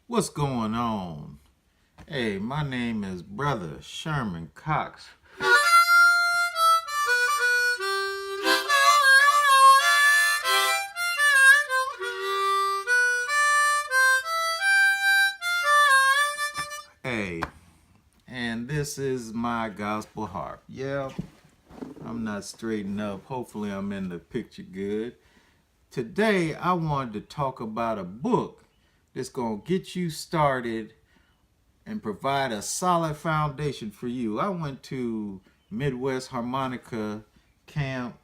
What's going on? Hey, my name is Brother Sherman Cox. Hey, and this is my gospel harp. Yeah, I'm not straightened up. Hopefully, I'm in the picture good. Today, I wanted to talk about a book that's going to get you started and provide a solid foundation for you. I went to Midwest Harmonica camp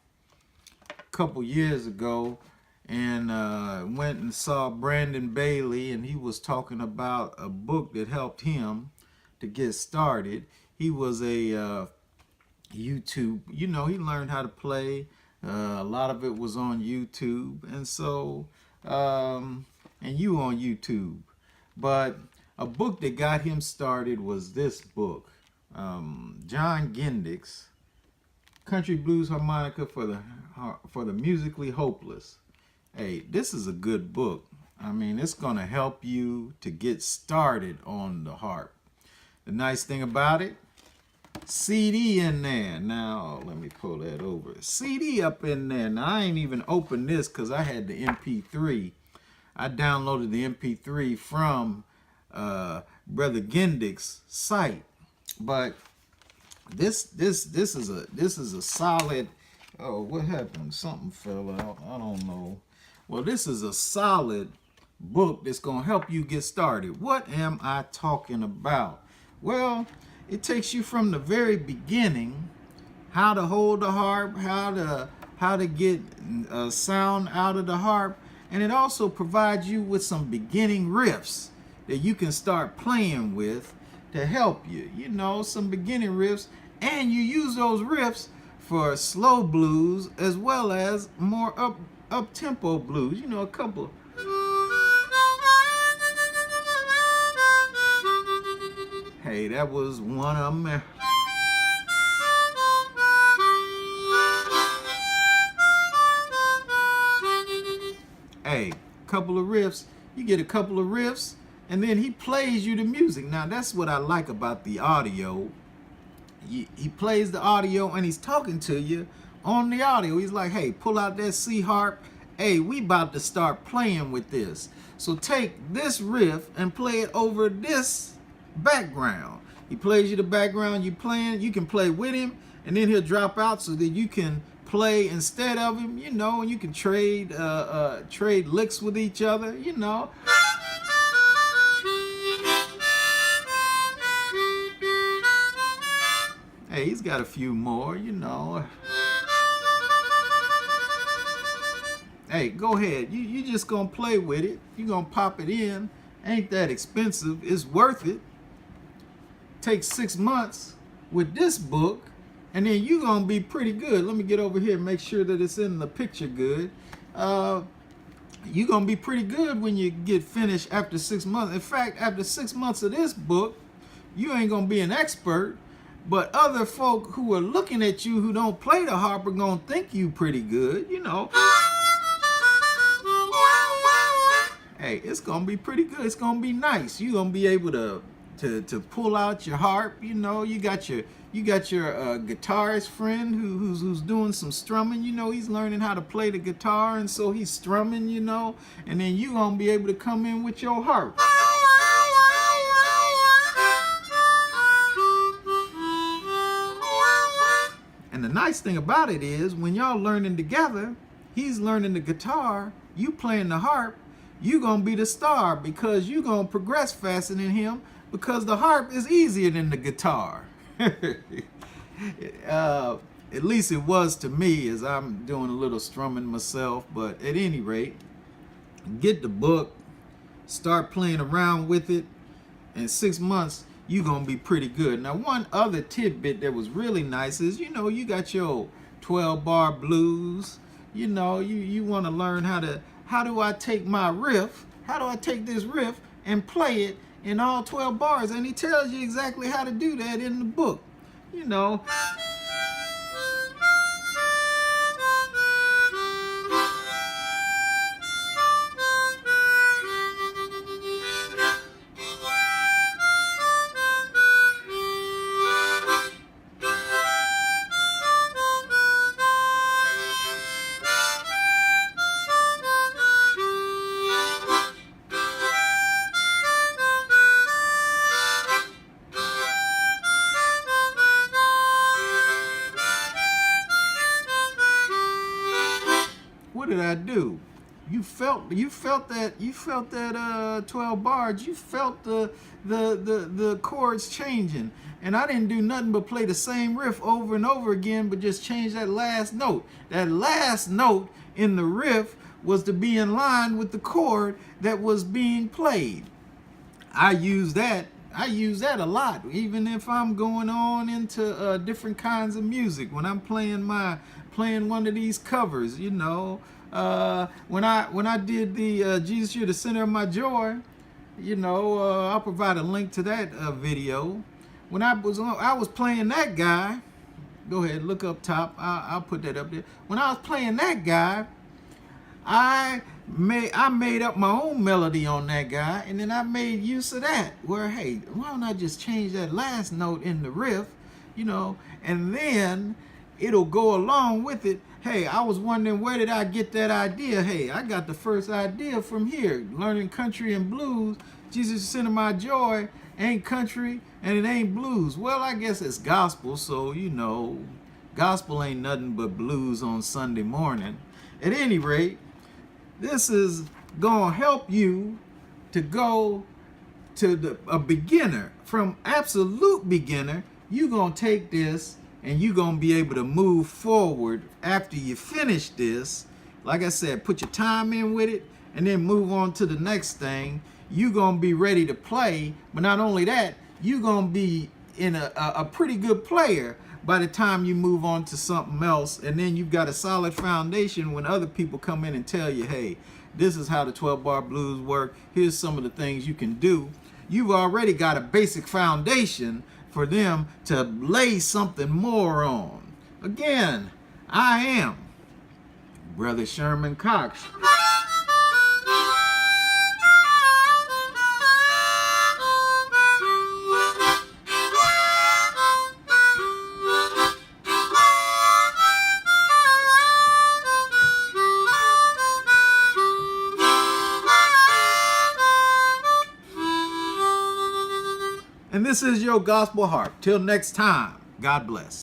a couple years ago and went and saw Brandon Bailey, and he was talking about a book that helped him to get started. He was a YouTube, he learned how to play. A lot of it was on YouTube, and so, and you on YouTube. But a book that got him started was this book, John Gindick's Country Blues Harmonica for the Musically Hopeless. Hey, this is a good book. I mean, it's going to help you to get started on the harp. The nice thing about it, CD in there. Now, let me pull that over. CD up in there. Now, I ain't even opened this because I had the MP3. I downloaded the MP3 from Brother Gindick's site. But this is a solid. Oh, what happened? Something fell out. I don't know. Well, this is a solid book that's gonna help you get started. What am I talking about? Well, it takes you from the very beginning, how to hold the harp, how to get sound out of the harp, and it also provides you with some beginning riffs that you can start playing with to help you. Some beginning riffs, and you use those riffs for slow blues as well as more up tempo blues. A couple. Hey, that was one of them. Hey, couple of riffs. You get a couple of riffs, and then he plays you the music. Now, that's what I like about the audio. He plays the audio, and he's talking to you on the audio. He's like, hey, pull out that C harp. Hey, we about to start playing with this. So take this riff and play it over this background. He plays you the background, you playing, you can play with him, and then he'll drop out so that you can play instead of him, and you can trade licks with each other. Hey, he's got a few more. Hey, go ahead. You just gonna play with it. You gonna pop it in. Ain't that expensive. It's worth it. Takes 6 months with this book, and then you gonna be pretty good. Let me get over here and make sure that it's in the picture good. You gonna be pretty good when you get finished after 6 months. In fact, after 6 months of this book, you ain't gonna be an expert, but other folk who are looking at you who don't play the harp are gonna think you pretty good. Hey, it's gonna be pretty good. It's gonna be nice. You're gonna be able to pull out your harp. You got your guitarist friend who's doing some strumming. He's learning how to play the guitar, and so he's strumming. And then you gonna be able to come in with your harp. And the nice thing about it is when y'all learning together, he's learning the guitar, you playing the harp. You gonna be the star because you gonna progress faster than him because the harp is easier than the guitar. At least it was to me, as I'm doing a little strumming myself. But at any rate, get the book, start playing around with it. In 6 months, you gonna be pretty good. Now, one other tidbit that was really nice is, you got your 12-bar blues. You want to learn how do I take my riff? How do I take this riff and play it in all 12 bars? And he tells you exactly how to do that in the book. felt that 12 bars. You felt the chords changing. And I didn't do nothing but play the same riff over and over again, but just change that last note. That last note in the riff was to be in line with the chord that was being played. I use that a lot, even if I'm going on into different kinds of music. When I'm playing one of these covers, you know, when I did the Jesus, You're the Center of My Joy, you know, I'll provide a link to that video. When I was playing that guy, go ahead, look up top. I'll put that up there. When I was playing that guy, I made up my own melody on that guy, and then I made use of that. Where, hey, why don't I just change that last note in the riff, you know, and then it'll go along with it. Hey, I was wondering, where did I get that idea? Hey, I got the first idea from here, learning country and blues. Jesus, Center of My Joy ain't country and it ain't blues. Well, I guess it's gospel, so, you know, gospel ain't nothing but blues on Sunday morning. At any rate, this is going to help you to go to a beginner. From absolute beginner, you're going to take this and you're going to be able to move forward after you finish this. Like I said, put your time in with it and then move on to the next thing. You're going to be ready to play, but not only that, you're going to be in a pretty good player by the time you move on to something else. And then you've got a solid foundation when other people come in and tell you, hey, this is how the 12-bar blues work. Here's some of the things you can do. You've already got a basic foundation for them to lay something more on. Again, I am Brother Sherman Cox. And this is your gospel harp. Till next time, God bless.